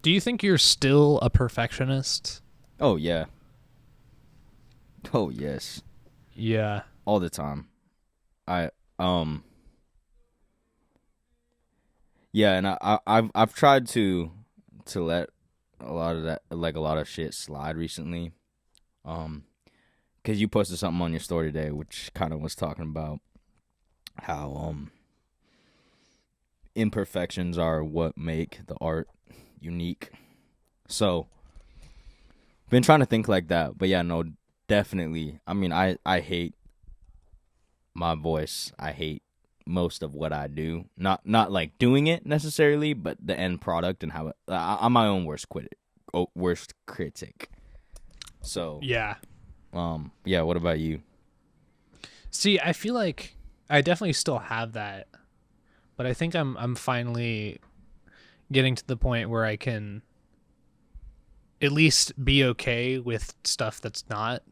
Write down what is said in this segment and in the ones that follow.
Do you think you're still a perfectionist? Oh yeah. Oh yes. Yeah. All the time. I Yeah, and I've tried to let a lot of that, like a lot of shit, slide recently. Because you posted something on your story today, which kind of was talking about how imperfections are what make the art unique. So, been trying to think like that, but yeah, no, definitely. I mean, I hate my voice. I hate most of what I do. Not like doing it necessarily, but the end product and how it, I'm my own worst critic. So, Yeah. yeah. What about you? See, I feel like I definitely still have that, but I think I'm finally getting to the point where I can at least be okay with stuff that's not.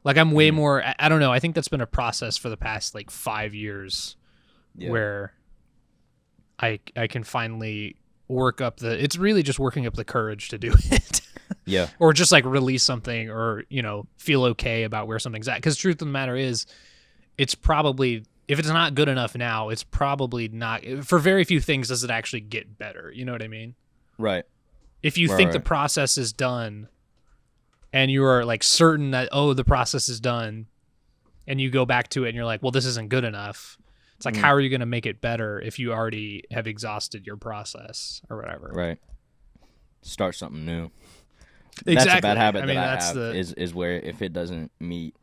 Like I'm way Mm-hmm. more I don't know, I think that's been a process for the past like 5 years Yeah. where I can finally work up it's really just working up the courage to do it. Yeah. Or just like release something or, feel okay about where something's at. Cuz truth of the matter is it's probably if it's not good enough now, it's probably not for very few things does it actually get better. You know what I mean? Right. If you think the Right. process is done and you are like certain that the process is done and you go back to it and you're like, well, this isn't good enough. It's like, Mm-hmm. how are you going to make it better if you already have exhausted your process or whatever? Right. Start something new. Exactly. That's a bad habit I that mean, I that's have the is where if it doesn't meet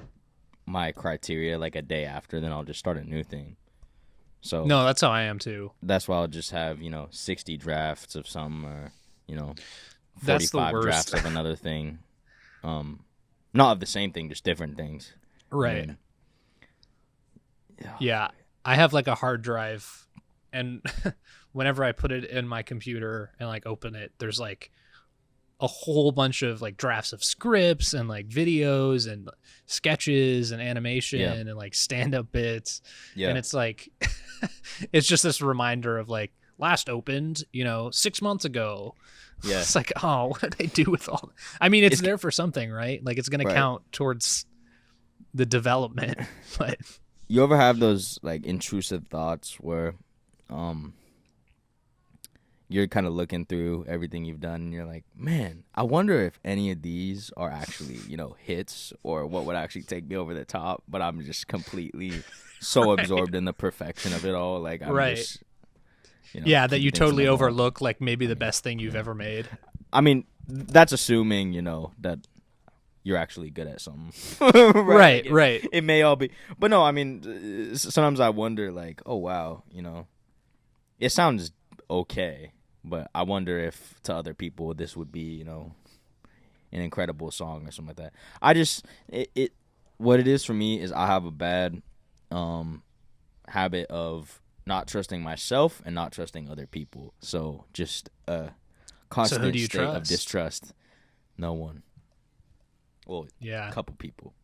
my criteria like a day after, then I'll just start a new thing. So no, that's how I am too. that's why I'll just have, 60 drafts of some or, That's the 45 worst. drafts of another thing. Not of the same thing, just different things. Right. And then, Yeah. I have like a hard drive and whenever I put it in my computer and like open it, there's like a whole bunch of like drafts of scripts and like videos and sketches and animation Yeah. and like stand-up bits. Yeah. And it's like it's just this reminder of like last opened 6 months ago. Yeah. It's like, oh, what did I do with all I mean, it's It's there for something, right? Like it's gonna right. count towards the development. But You ever have those like intrusive thoughts where you're kind of looking through everything you've done and you're like, man, I wonder if any of these are actually, hits or what would actually take me over the top, but I'm just completely so absorbed in the perfection of it all. Like I'm Right. just, yeah, that keep you things to totally myself. overlook like maybe the best thing you've ever made. I mean, that's assuming, that you're actually good at something. Right, Like, right. It may all be, but no, I mean, sometimes I wonder like, oh wow, it sounds okay, but I wonder if to other people this would be, an incredible song or something like that. I just what it is for me is I have a bad habit of not trusting myself and not trusting other people. So just a constant So who do you state of trust? distrust. No one. Well, Yeah. a couple people.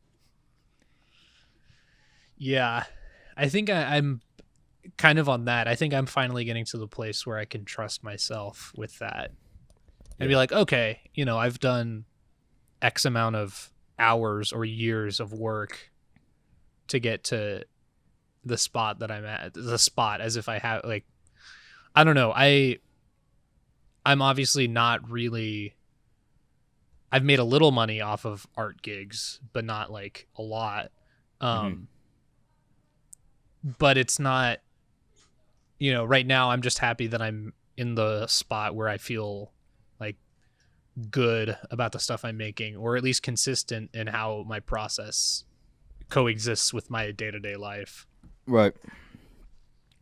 Yeah. I think I'm kind of on that. I think I'm finally getting to the place where I can trust myself with that and be like, okay, I've done X amount of hours or years of work to get to the spot that I'm at, the spot as if I have like, I don't know. I'm obviously not really, I've made a little money off of art gigs, but not like a lot. But it's not, right now I'm just happy that I'm in the spot where I feel like good about the stuff I'm making, or at least consistent in how my process coexists with my day-to-day life. Right.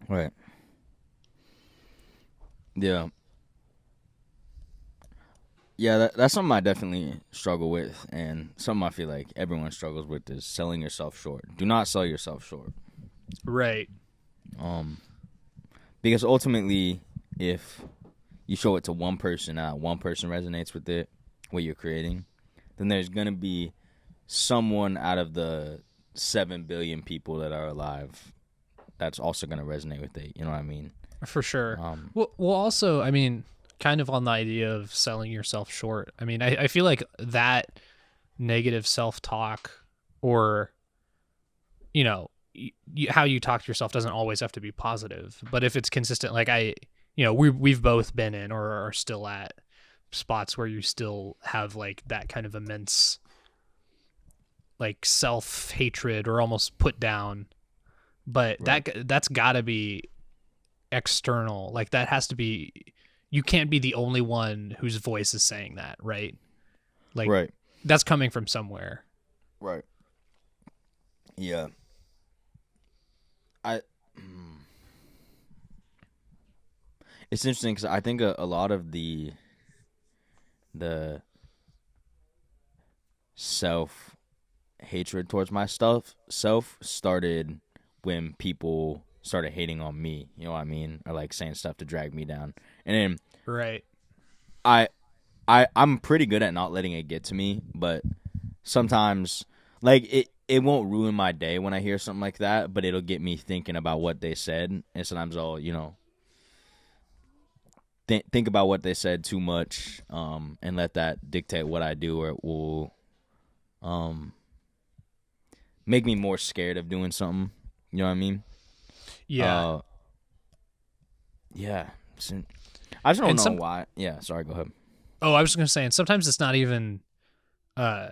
Right. Yeah. Yeah, that's something I definitely struggle with, and something I feel like everyone struggles with is selling yourself short. Do not sell yourself short. Right. Because ultimately, if you show it to one person and one person resonates with it, what you're creating, then there's going to be someone out of the 7 billion people that are alive that's also going to resonate with it. You know what I mean? For sure. Well, also, I mean, kind of on the idea of selling yourself short. I mean, I feel like that negative self-talk, or, you know, how you talk to yourself doesn't always have to be positive. But if it's consistent, like we've both been in or are still at spots where you still have like that kind of immense like self-hatred or almost put down, but Right. that's got to be external. Like that has to be, you can't be the only one whose voice is saying that, right? Like Right. that's coming from somewhere. Right. Yeah. I. mm. It's interesting because I think a lot of the self hatred towards my self started when people started hating on me. You know what I mean? Or like saying stuff to drag me down. And then Right. I I'm pretty good at not letting it get to me, but sometimes like it won't ruin my day when I hear something like that, but it'll get me thinking about what they said, and sometimes I'll, think about what they said too much, and let that dictate what I do, or it will um make me more scared of doing something. You know what I mean? Yeah. Uh yeah. I just don't And know some why. Yeah, sorry, go ahead. Oh, I was just going to say, and sometimes it's not even uh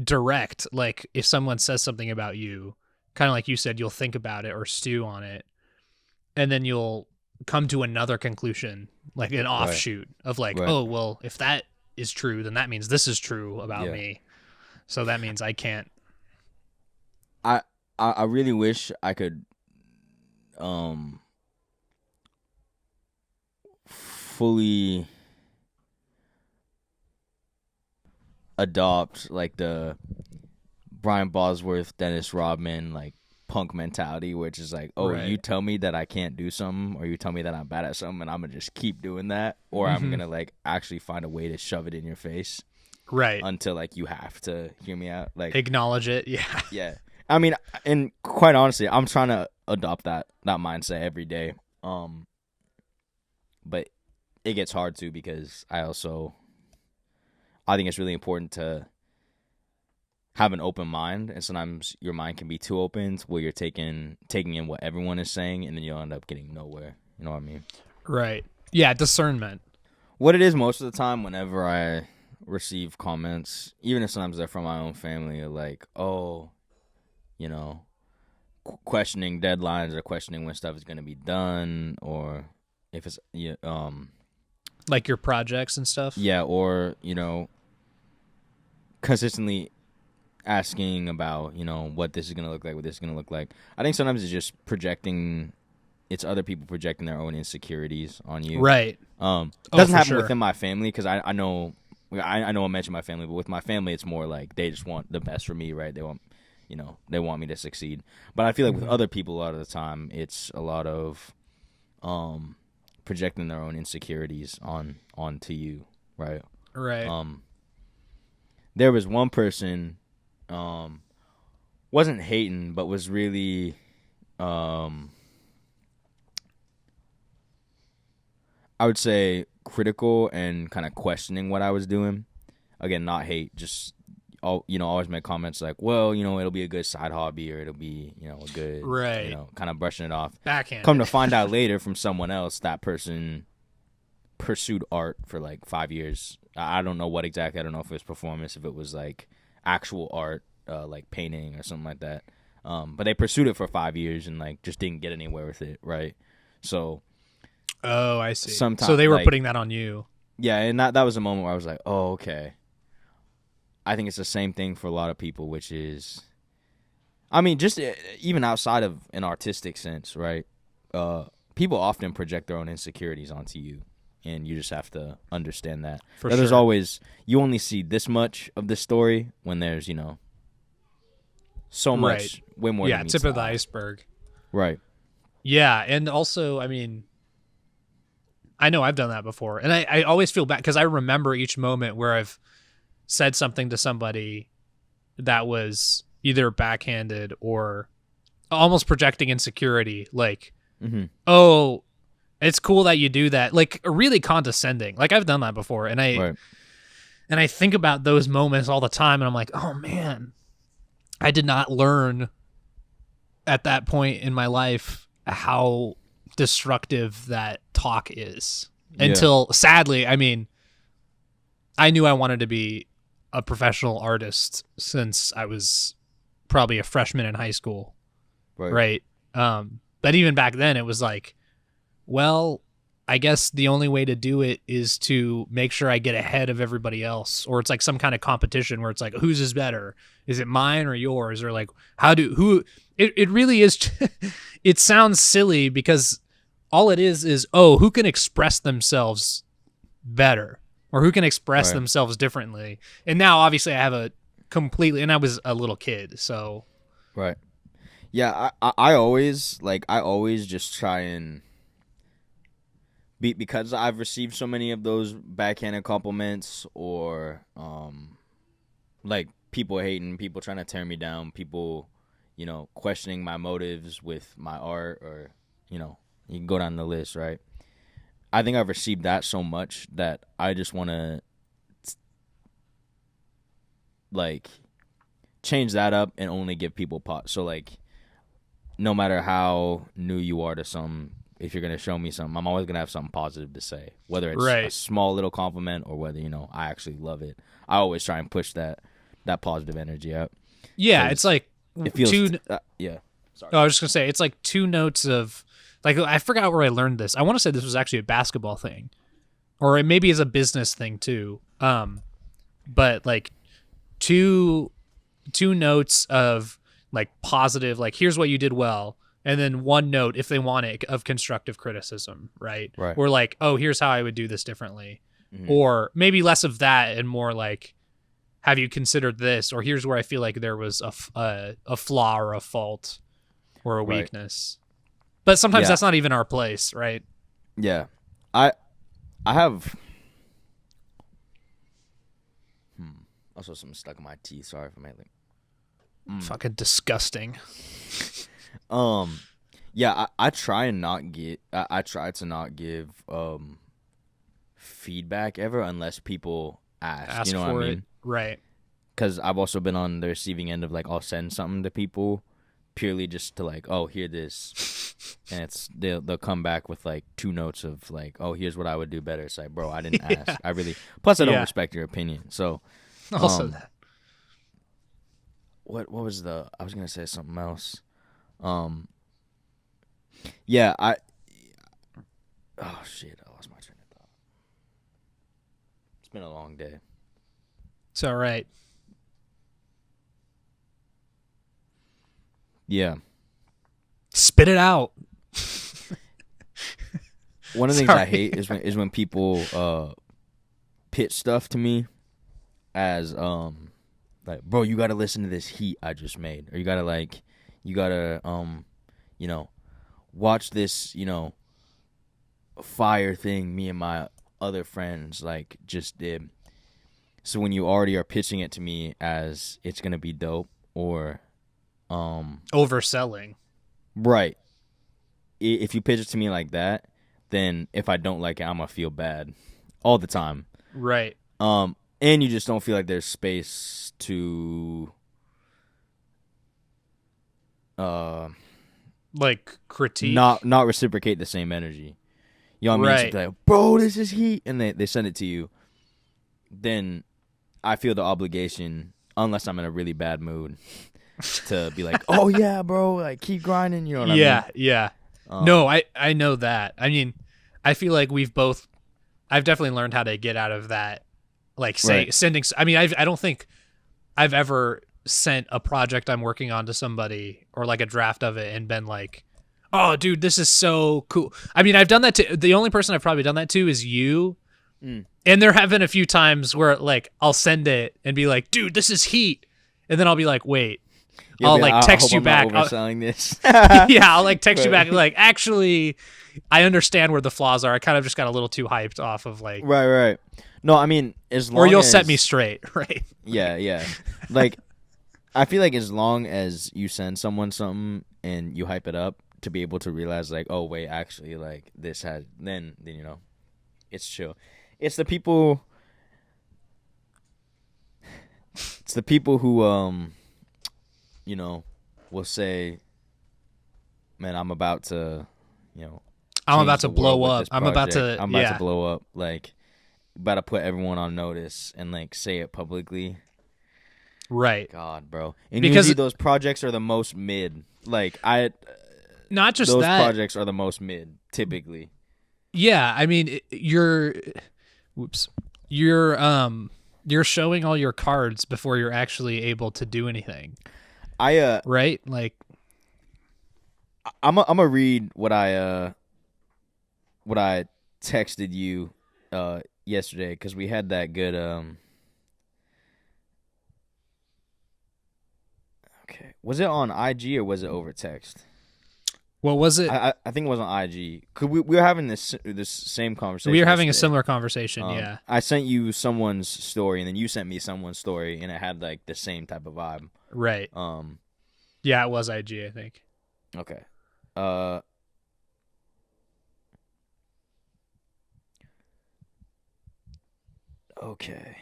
direct. Like if someone says something about you, kind of like you said, you'll think about it or stew on it, and then you'll come to another conclusion, like an Right. offshoot of like, Right. oh, well, if that is true, then that means this is true about Yeah. me. So that means I can't. I I really wish I could um fully adopt like the Brian Bosworth, Dennis Rodman like punk mentality, which is like, oh, you Right. tell me that I can't do something, or you tell me that I'm bad at something, and I'm gonna just keep doing that, or I'm Hmm. gonna like actually find a way to shove it in your face Right. until like you have to hear me out. Like, Acknowledge it. Yeah. yeah, I mean, and quite honestly, I'm trying to adopt that mindset every day. But it gets hard too because I think it's really important to have an open mind, and sometimes your mind can be too open where you're taking in what everyone is saying, and then you'll end up getting nowhere. You know what I mean? Right. Yeah. Discernment. What it is most of the time, whenever I receive comments, even if sometimes they're from my own family, are like, oh, you know, questioning deadlines or questioning when stuff is going to be done, or if it's Like your projects and stuff. yeah, or consistently asking about what this is gonna look like, what this is gonna look like. I think sometimes it's just projecting. It's other people projecting their own insecurities on you. Right. Oh, Doesn't for happen sure. within my family because I know I know I mentioned my family, but with my family it's more like they just want the best for me, right? They want me to succeed. But I feel like with Hmm. other people a lot of the time it's a lot of projecting their own insecurities onto you, right? Right. There was one person wasn't hating but was really I would say critical and kind of questioning what I was doing. Again, not hate, just always make comments like, well, it'll be a good side hobby, or it'll be, a good, Right. kind of brushing it off. Come to Backhanded. find out later from someone else, that person pursued art for like 5 years. I don't know what exactly. I don't know if it was performance, if it was like actual art, like painting or something like that. But they pursued it for 5 years and like just didn't get anywhere with it, right? So Oh, I see. So sometimes, they were like, putting that on you. yeah, and that was a moment where I was like, oh, okay. I think it's the same thing for a lot of people, which is, I mean, just even outside of an artistic sense, right? People often project their own insecurities onto you, and you just have to understand that. For There's sure. always, you only see this much of the story when there's, so Right. much, way more Yeah. than meets Tip of the the eye. iceberg. Right. Yeah. And also, I mean, I know I've done that before. And I always feel bad because I remember each moment where I've said something to somebody that was either backhanded or almost projecting insecurity. Like, Mm-hmm. oh, It's cool that you do that. Like, really condescending. Like, I've done that before, and I think about those moments all the time, and I'm like, oh man, I did not learn at that point in my life how destructive that talk is until, sadly, I mean, I knew I wanted to be a professional artist since I was probably a freshman in high school. Right. But even back then it was like, well, I guess the only way to do it is to make sure I get ahead of everybody else, or it's like some kind of competition where it's like, whose is better? Is it mine or yours? Or like, it really is. It sounds silly because all it is, oh, who can express themselves better, or who can express themselves differently. And now obviously I have and I was a little kid. So. Right. Yeah. I always just try and, because I've received so many of those backhanded compliments, or like people hating, people trying to tear me down, people, questioning my motives with my art, or, you can go down the list, right? I think I've received that so much that I just want to like change that up and only give people so like, no matter how new you are to something, if you're going to show me something, I'm always going to have something positive to say, whether it's a small little compliment or whether, I actually love it. I always try and push that positive energy out. Yeah, it's like it feels, yeah. Sorry. Oh, I was just going to say, it's like two notes of, like, I forgot where I learned this. I want to say this was actually a basketball thing, or it maybe is a business thing too. But like two notes of like positive, like, here's what you did well. And then one note, if they want it, of constructive criticism, right? Or like, oh, here's how I would do this differently. Mm-hmm. Or maybe less of that and more like, have you considered this? Or here's where I feel like there was a flaw or a fault or a weakness. But sometimes that's not even our place, right? Yeah. I have... Also, something stuck in my teeth. Sorry for my... Fucking disgusting. Yeah, I try and not get. I try to not give feedback ever unless people ask. You know what I mean? Right. Because I've also been on the receiving end of like, I'll send something to people purely just to like, oh, hear this, and they'll come back with like two notes of like, oh, here's what I would do better. It's like, bro, I didn't ask. I really. Plus, I don't respect your opinion. So also that. What was I was gonna say something else. Yeah, oh shit, I lost my train of thought. It's been a long day. It's all right. Yeah. Spit it out. One of the things I hate is when people pitch stuff to me as like, bro, you gotta listen to this heat I just made, or you gotta watch this, fire thing me and my other friends like just did. So when you already are pitching it to me as it's gonna be dope, or overselling, right? If you pitch it to me like that, then if I don't like it, I'm gonna feel bad all the time, right? And you just don't feel like there's space to like critique, not reciprocate the same energy. You know what I mean? So like, bro, this is heat, and they send it to you. Then I feel the obligation, unless I'm in a really bad mood, to be like, oh yeah, bro, like keep grinding. You know what I mean? Yeah. No, I know that. I mean, I feel like I've definitely learned how to get out of that. Like sending. I mean, I don't think I've ever sent a project I'm working on to somebody, or like a draft of it, and been like, oh dude, this is so cool. I mean, I've done that to, the only person I've probably done that to is you. And there have been a few times where like I'll send it and be like, dude, this is heat. And then I'll be like, wait, I'll like text you back. Overselling this. Yeah, I'll like text you back and like, actually, I understand where the flaws are. I kind of just got a little too hyped off of like. Right. No, I mean, as long or you'll as, set me straight, right? Yeah. Like, I feel like as long as you send someone something and you hype it up, to be able to realize like, oh wait, actually like this had then it's chill. It's the people. It's the people who will say, man, I'm about to I'm change about the to blow world with up. this I'm about project. to, I'm about to blow up. Like, about to put everyone on notice and like say it publicly. Right. God, bro. And Because usually those projects are the most mid. Like not just those that. projects are the most mid typically. Yeah, I mean, you're showing all your cards before you're actually able to do anything. Right? Like, I'm gonna read what I texted you yesterday because we had that good Okay, was it on IG or was it over text? what was it? I think it was on IG. Cause we were having this same conversation. We were having a yesterday. similar conversation. Yeah. I sent you someone's story, and then you sent me someone's story, and it had like the same type of vibe. Right. Yeah, it was IG, I think. Okay. Okay.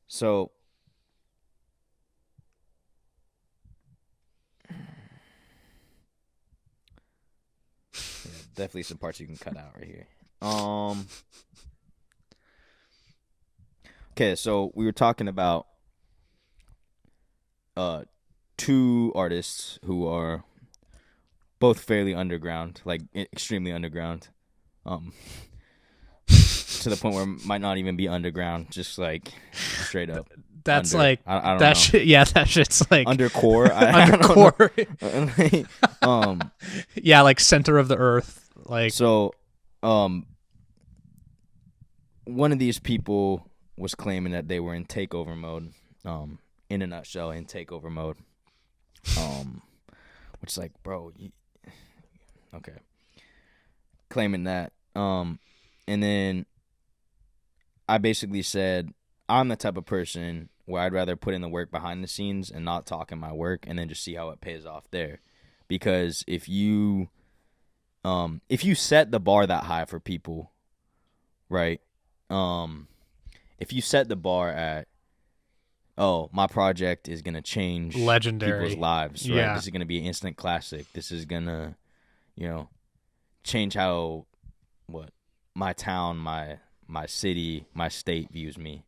So. Yeah, definitely some parts you can cut out right here. Okay, so we were talking about two artists who are both fairly underground, like extremely underground, to the point where it might not even be underground, just like straight up. That's under. like I don't that know. shit. Yeah, that shit's like Undercore. undercore. Yeah, like center of the earth. Like, so, one of these people was claiming that they were in takeover mode. In a nutshell, in takeover mode. Which is like, bro, okay. Claiming that. And then I basically said, I'm the type of person where I'd rather put in the work behind the scenes and not talk in my work and then just see how it pays off there. Because if you set the bar that high for people, right? If you set the bar at, oh, my project is going to change legendary people's lives, right? Yeah. This is going to be an instant classic. This is going to, change how, my town, my city, my state views me.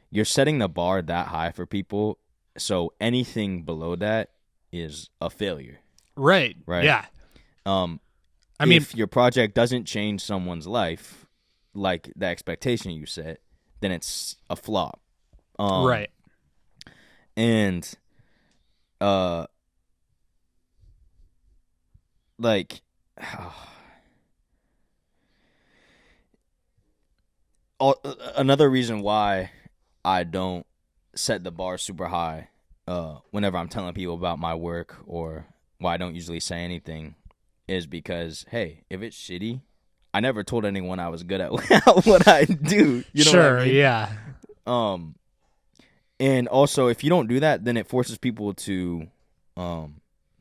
You're setting the bar that high for people, so anything below that is a failure. Right. Yeah. If your project doesn't change someone's life, like the expectation you set, then it's a flop. Right. And another reason why I don't set the bar super high whenever I'm telling people about my work, or why I don't usually say anything, is because, hey, if it's shitty, I never told anyone I was good at what I do. You know sure, what I mean? Yeah. And also, if you don't do that, then it forces people to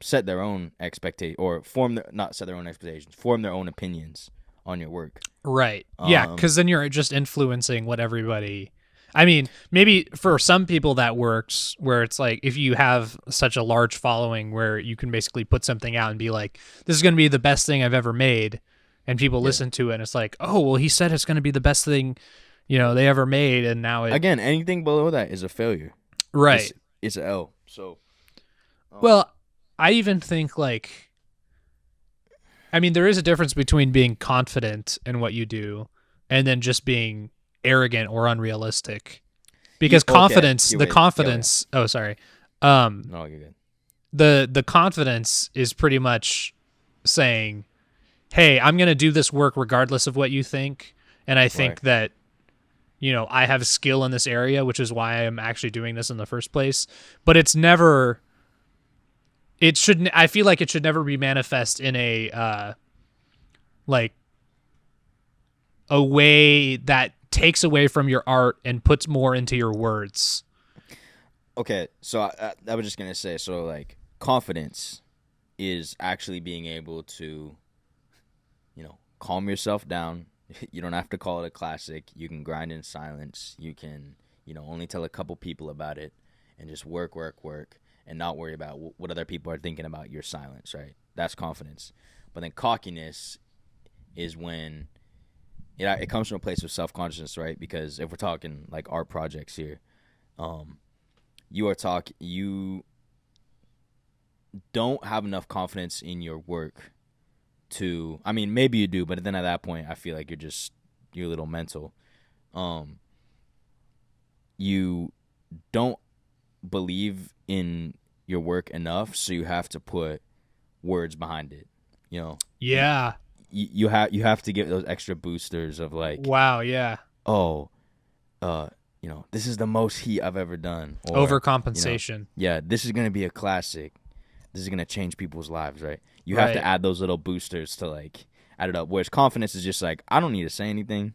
set their own expectations, or form their own opinions on your work. Right. Yeah, because then you're just influencing what everybody. I mean, maybe for some people that works, where it's like if you have such a large following where you can basically put something out and be like, this is going to be the best thing I've ever made, and people listen to it, and it's like, oh, well, he said it's going to be the best thing, they ever made, and now it... Again, anything below that is a failure. Right. It's an L. So, well, I even think like, I mean, there is a difference between being confident in what you do and then just being arrogant or unrealistic, because confidence, the confidence. Oh, sorry. No, you're good. The confidence is pretty much saying, hey, I'm going to do this work regardless of what you think. And I think that, I have skill in this area, which is why I'm actually doing this in the first place. But it's never, I feel like it should never be manifest in a way that takes away from your art and puts more into your words. Okay. So I was just going to say, so like confidence is actually being able to, calm yourself down. You don't have to call it a classic. You can grind in silence. You can, only tell a couple people about it and just work, and not worry about what other people are thinking about your silence, right? That's confidence. But then cockiness is when it comes from a place of self-consciousness, right? Because if we're talking like art projects here, you don't have enough confidence in your work to, I mean, maybe you do, but then at that point, I feel like you're a little mental. You don't believe in your work enough, so you have to put words behind it. Yeah. You have to give those extra boosters of like, wow, yeah, this is the most heat I've ever done. Or, overcompensation. Yeah, this is gonna be a classic. This is gonna change people's lives, right? You have to add those little boosters to like add it up. Whereas confidence is just like, I don't need to say anything.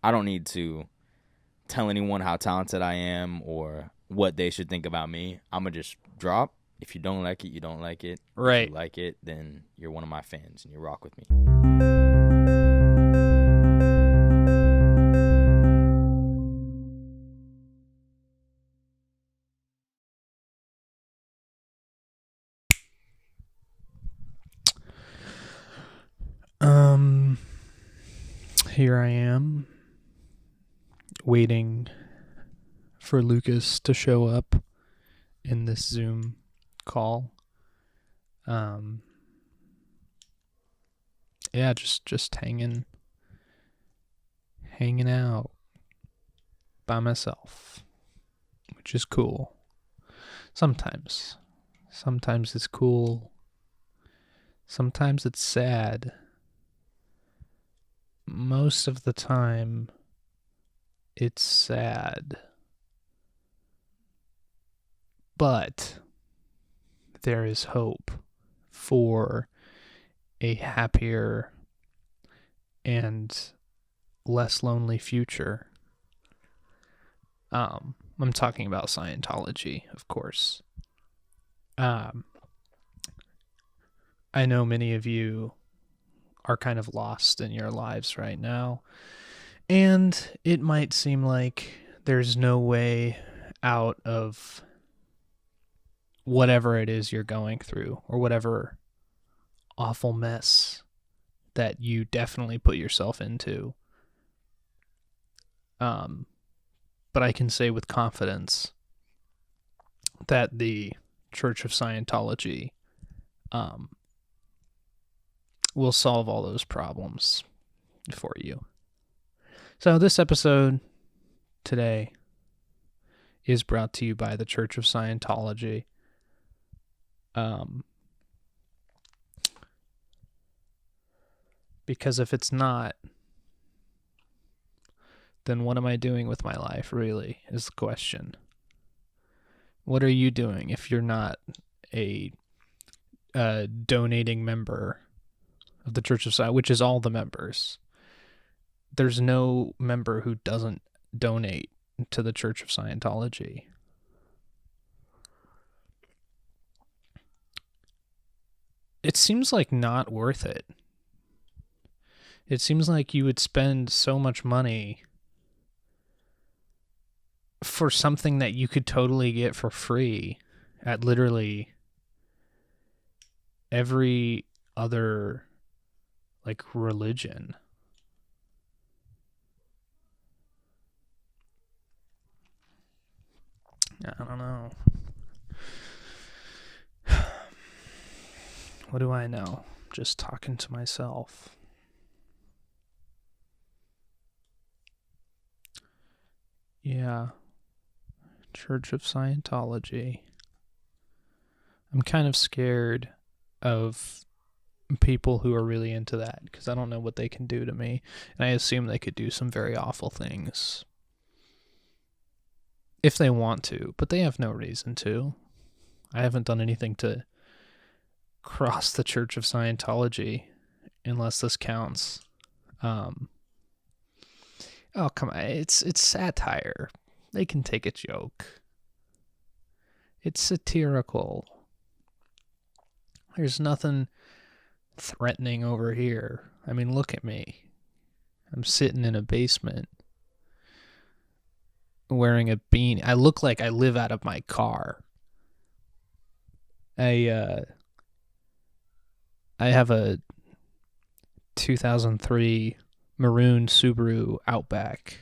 I don't need to tell anyone how talented I am or what they should think about me. I'm gonna just drop. If you don't like it, you don't like it. Right. If you like it, then you're one of my fans and you rock with me. Here I am waiting for Lucas to show up in this Zoom call. Yeah, just hanging out by myself, which is cool. Sometimes it's cool. Sometimes it's sad. Most of the time, it's sad. But there is hope for a happier and less lonely future. I'm talking about Scientology, of course. I know many of you are kind of lost in your lives right now, and it might seem like there's no way out of whatever it is you're going through or whatever awful mess that you definitely put yourself into. But I can say with confidence that the Church of Scientology will solve all those problems for you. So this episode today is brought to you by the Church of Scientology. Because if it's not, then what am I doing with my life, really, is the question. What are you doing if you're not a donating member of the Church of Scientology, which is all the members? There's no member who doesn't donate to the Church of Scientology. It seems like not worth it. It seems like you would spend so much money for something that you could totally get for free at literally every other like religion. I don't know. What do I know? Just talking to myself. Yeah. Church of Scientology. I'm kind of scared of people who are really into that because I don't know what they can do to me. And I assume they could do some very awful things if they want to, but they have no reason to. I haven't done anything to cross the Church of Scientology unless this counts. Oh, come on. It's satire. They can take a joke. It's satirical. There's nothing threatening over here. I mean, look at me. I'm sitting in a basement wearing a beanie. I look like I live out of my car. I have a 2003 maroon Subaru Outback.